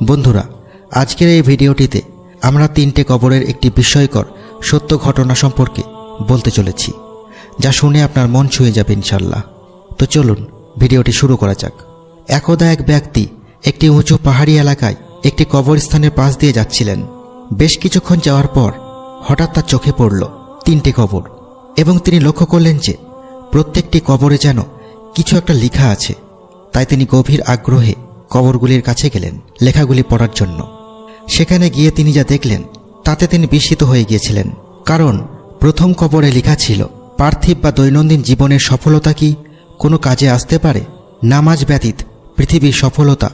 বন্ধুরা, আজকের এই ভিডিওটিতে আমরা 3টে কবরের একটি বিস্ময়কর সত্য ঘটনা সম্পর্কে বলতে চলেছি, যা শুনে আপনার মন ছুঁয়ে যাবে ইনশাল্লাহ। তো চলুন ভিডিওটি শুরু করা যাক। একদা এক ব্যক্তি একটি উঁচু পাহাড়ি এলাকায় একটি কবরস্থানের পাশ দিয়ে যাচ্ছিলেন। বেশ কিছুক্ষণ যাওয়ার পর হঠাৎ তার চোখে পড়ল 3টে কবর, এবং তিনি লক্ষ্য করলেন যে প্রত্যেকটি কবরে যেন কিছু একটা লেখা আছে। তাই তিনি গভীর আগ্রহে কবরগুলির কাছে গেলেন লেখাগুলি পড়ার জন্য। সেখানে গিয়ে তিনি যা দেখলেন তাতে তিনি বিস্মিত হয়ে গিয়েছিলেন। কারণ প্রথম কবরে লেখা ছিল, পার্থিব বা দৈনন্দিন জীবনের সফলতা কি কোনো কাজে আসতে পারে? নামাজ ব্যতীত পৃথিবীর সফলতা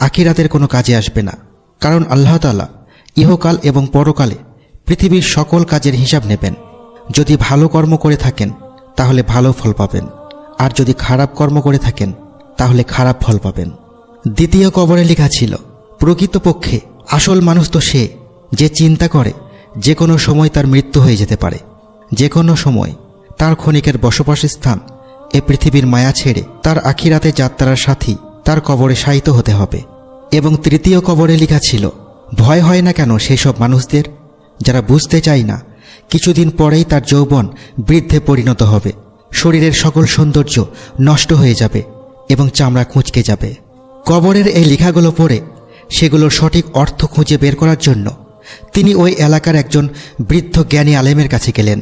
আখিরাতের কোনো কাজে আসবে না। কারণ আল্লাহ তাআলা ইহকাল এবং পরকালে পৃথিবীর সকল কাজের হিসাব নেবেন। যদি ভালো কর্ম করে থাকেন তাহলে ভালো ফল পাবেন, আর যদি খারাপ কর্ম করে থাকেন তাহলে খারাপ ফল পাবেন। দ্বিতীয় কবরে লেখা ছিল, প্রকৃতপক্ষে আসল মানুষ তো সে যে চিন্তা করে যে কোনো সময় তার মৃত্যু হয়ে যেতে পারে। যে কোনো সময় তার ক্ষণিকের বসবাসস্থান এ পৃথিবীর মায়া ছেড়ে তার আখিরাতে যাত্রার সাথী তার কবরে শায়িত হতে হবে। এবং তৃতীয় কবরে লেখা ছিল, ভয় হয় না কেন সেই সব মানুষদের যারা বুঝতে চায় না কিছুদিন পরেই তার যৌবন বৃদ্ধে পরিণত হবে, শরীরের সকল সৌন্দর্য নষ্ট হয়ে যাবে এবং চামড়া কুঁচকে যাবে। কবরের এই লেখাগুলো পড়ে সেগুলোর সঠিক অর্থ খুঁজে বের করার জন্য তিনি ওই এলাকার একজন বৃদ্ধ জ্ঞানী আলেমের কাছে গেলেন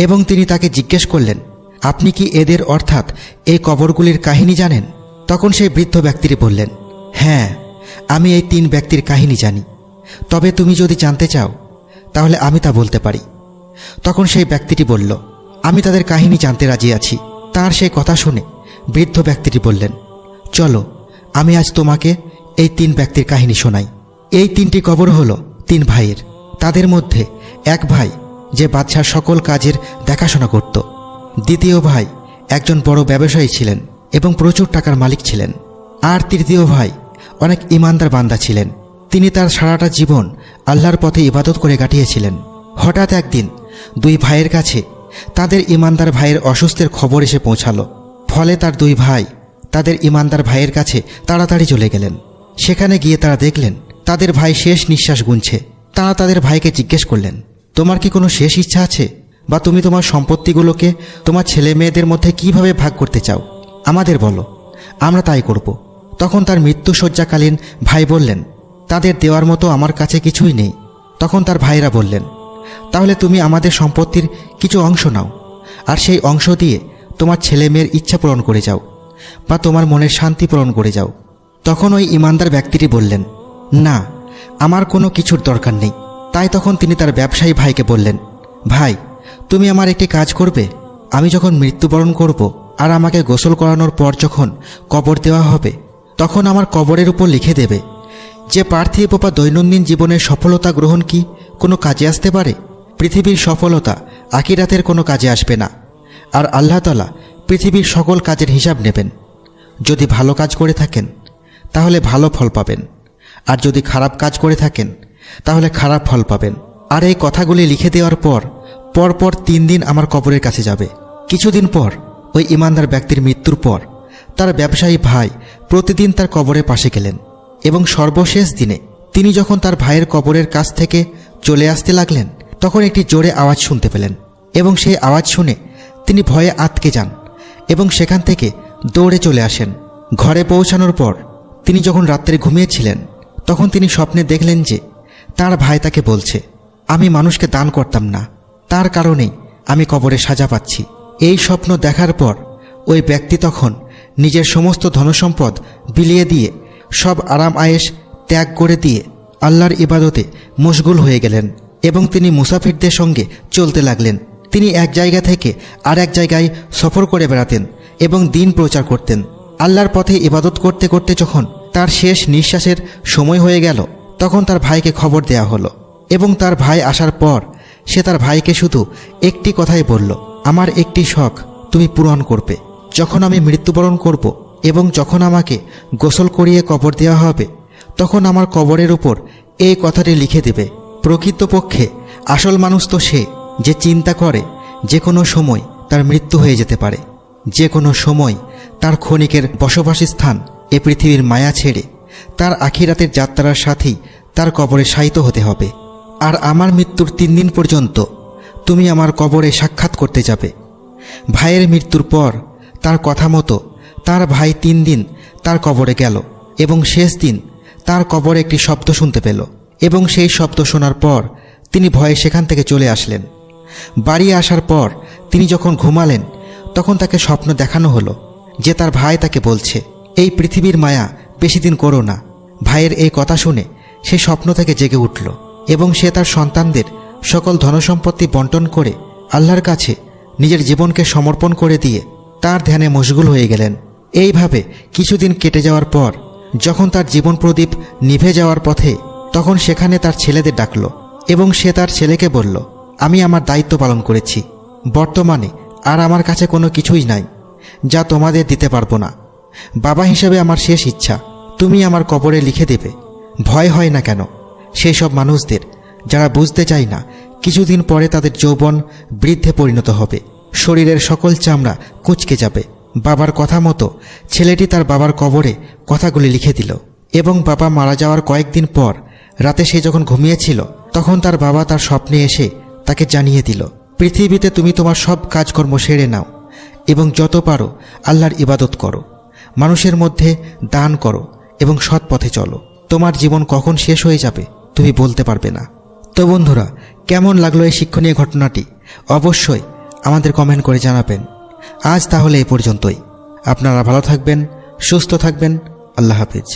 এবং তিনি তাকে জিজ্ঞেস করলেন, আপনি কি এদের অর্থাৎ এই কবরগুলির কাহিনী জানেন? তখন সেই বৃদ্ধ ব্যক্তিটি বললেন, হ্যাঁ, আমি এই 3 ব্যক্তির কাহিনী জানি। তবে তুমি যদি জানতে চাও তাহলে আমি তা বলতে পারি। তখন সেই ব্যক্তিটি বলল, আমি তাদের কাহিনী জানতে রাজি আছি। তার সেই কথা শুনে বৃদ্ধ ব্যক্তিটি বললেন, চলো আমি আজ তোমাকে এই 3 ব্যক্তির কাহিনী শোনাই। এই 3টি কবর হলো 3 ভাইয়ের। তাদের মধ্যে এক ভাই যে বাদশার সকল কাজের দেখাশোনা করত। দ্বিতীয় ভাই একজন বড় ব্যবসায়ী ছিলেন এবং প্রচুর টাকার মালিক ছিলেন। আর তৃতীয় ভাই অনেক ইমানদার বান্দা ছিলেন। তিনি তার সারাটা জীবন আল্লাহর পথে ইবাদত করে কাটিয়েছিলেন। হঠাৎ একদিন 2 ভাইয়ের কাছে তাদের ইমানদার ভাইয়ের অসুস্থের খবর এসে পৌঁছালো। ফলে তার 2 ভাই তাদের ইমানদার ভাইয়ের কাছে তাড়াতাড়ি চলে গেলেন। সেখানে গিয়ে তারা দেখলেন তাদের ভাই শেষ নিঃশ্বাস গুনছে। তারা তাদের ভাইকে জিজ্ঞেস করলেন, তোমার কি কোনো শেষ ইচ্ছা আছে? বা তুমি তোমার সম্পত্তিগুলোকে তোমার ছেলে মেয়েদের মধ্যে কিভাবে ভাগ করতে চাও? আমাদের বলো, আমরা তাই করব। তখন তার মৃত্যুশয্যাকালীন ভাই বললেন, তাদের দেওয়ার মতো আমার কাছে কিছুই নেই। তখন তার ভাইরা বললেন, তাহলে তুমি আমাদের সম্পত্তির কিছু অংশ নাও, আর সেই অংশ দিয়ে তোমার ছেলে মেয়ের ইচ্ছা পূরণ করে যাও, বা তোমার মনের শান্তি পূরণ করে যাও। তখন ওই ইমানদার ব্যক্তিটি বললেন, না, আমার কোনো কিছুর দরকার নেই। তাই তখন তিনি তার ব্যবসায়ী ভাইকে বললেন, ভাই, তুমি আমার একটি কাজ করবে। আমি যখন মৃত্যুবরণ করব আর আমাকে গোসল করানোর পর যখন কবর দেওয়া হবে, তখন আমার কবরের উপর লিখে দেবে যে পার্থিব বা দৈনন্দিন জীবনের সফলতা গ্রহণ কি কোনো কাজে আসতে পারে? পৃথিবীর সফলতা আখিরাতের কোনো কাজে আসবে না। আর আল্লাহ তাআলা পৃথিবীর সকল কাজের হিসাব নেবেন। যদি ভালো কাজ করে থাকেন তাহলে ভালো ফল পাবেন, আর যদি খারাপ কাজ করে থাকেন তাহলে খারাপ ফল পাবেন। আর এই কথাগুলি লিখে দেওয়ার পর পরপর 3 দিন আমার কবরের কাছে যাবে। কিছুদিন পর ওই ইমানদার ব্যক্তির মৃত্যুর পর তার ব্যবসায়ী ভাই প্রতিদিন তার কবরের পাশে গেলেন, এবং সর্বশেষ দিনে তিনি যখন তার ভাইয়ের কবরের কাছ থেকে চলে আসতে লাগলেন, তখন একটি জোরে আওয়াজ শুনতে পেলেন, এবং সেই আওয়াজ শুনে তিনি ভয়ে আঁতকে যান এবং সেখান থেকে দৌড়ে চলে আসেন। ঘরে পৌঁছানোর পর তিনি যখন রাত্রে ঘুমিয়েছিলেন, তখন তিনি স্বপ্নে দেখলেন যে তার ভাই তাকে বলছে, আমি মানুষকে দান করতাম না, তার কারণেই আমি কবরে সাজা পাচ্ছি। এই স্বপ্ন দেখার পর ওই ব্যক্তি তখন নিজের সমস্ত ধনসম্পদ বিলিয়ে দিয়ে সব আরাম আয়েশ ত্যাগ করে দিয়ে আল্লাহর ইবাদতে মশগুল হয়ে গেলেন, এবং তিনি মুসাফিরদের সঙ্গে চলতে লাগলেন। তিনি এক জায়গা থেকে আর এক জায়গায় সফর করে বেড়াতেন এবং দিন প্রচার করতেন। আল্লাহর পথে ইবাদত করতে করতে যখন তার শেষ নিঃশ্বাসের সময় হয়ে গেল, তখন তার ভাইকে খবর দেয়া হলো, এবং তার ভাই আসার পর সে তার ভাইকে শুধু একটি কথাই বলল, আমার একটি শখ তুমি পূরণ করবে। যখন আমি মৃত্যুবরণ করব এবং যখন আমাকে গোসল করিয়ে কবর দেওয়া হবে, তখন আমার কবরের উপর এই কথাটি লিখে দেবে, প্রকৃতপক্ষে আসল মানুষ তো সে যে চিন্তা করে যে কোনো সময় তার মৃত্যু হয়ে যেতে পারে। যে কোনো সময় তার ক্ষণিকের বসবাসস্থান এ পৃথিবীর মায়া ছেড়ে তার আখিরাতের যাত্রার সাথেই তার কবরে শায়িত হতে হবে। আর আমার মৃত্যুর 3 দিন পর্যন্ত তুমি আমার কবরে সাক্ষাৎ করতে যাবে। ভাইয়ের মৃত্যুর পর তার কথা মতো তার ভাই 3 দিন তার কবরে গেল এবং শেষ দিন তার কবরে একটি শব্দ শুনতে পেল এবং সেই শব্দ শোনার পর তিনি ভয়ে সেখান থেকে চলে আসলেন। বাড়ি আসার পর তিনি যখন ঘুমালেন তখন তাকে স্বপ্ন দেখানো হলো যে তার ভাই তাকে বলছে, এই পৃথিবীর মায়া বেশি দিন করো না। ভাইয়ের এই কথা শুনে সে স্বপ্ন থেকে জেগে উঠল এবং সে তার সন্তানদের সকল ধনসম্পত্তি বন্টন করে আল্লাহর কাছে নিজের জীবনকে সমর্পণ করে দিয়ে তার ধ্যানে মশগুল হয়ে গেলেন। এইভাবে কিছুদিন কেটে যাওয়ার পর যখন তার জীবন প্রদীপ নিভে যাওয়ার পথে, তখন সেখানে তার ছেলেদের ডাকল এবং সে তার ছেলেকে বলল, আমি আমার দায়িত্ব পালন করেছি। বর্তমানে আর আমার কাছে কোনো কিছুই নাই যা তোমাদের দিতে পারবো না। বাবা হিসেবে আমার শেষ ইচ্ছা তুমি আমার কবরে লিখে দেবে। ভয় হয় না কেন সেই সব মানুষদের যারা বুঝতে চায় না কিছুদিন পরে তাদের যৌবন বৃদ্ধে পরিণত হবে, শরীরের সকল চামড়া কুঁচকে যাবে। বাবার কথা মতো ছেলেটি তার বাবার কবরে কথাগুলি লিখে দিল এবং বাবা মারা যাওয়ার কয়েকদিন পর রাতে সে যখন ঘুমিয়েছিল তখন তার বাবা তার স্বপ্নে এসে তাকে জানিয়ে দিল, পৃথিবীতে তুমি তোমার সব কাজকর্ম সেরে নাও এবং যত পারো আল্লাহর ইবাদত করো, মানুষের মধ্যে দান করো এবং সৎ পথে চলো। তোমার জীবন কখন শেষ হয়ে যাবে তুমি বলতে পারবে না। তো বন্ধুরা, কেমন লাগলো এই শিক্ষণীয় ঘটনাটি অবশ্যই আমাদের কমেন্ট করে জানাবেন। আজ তাহলে এই পর্যন্তই। আপনারা ভালো থাকবেন, সুস্থ থাকবেন। আল্লাহ হাফেজ।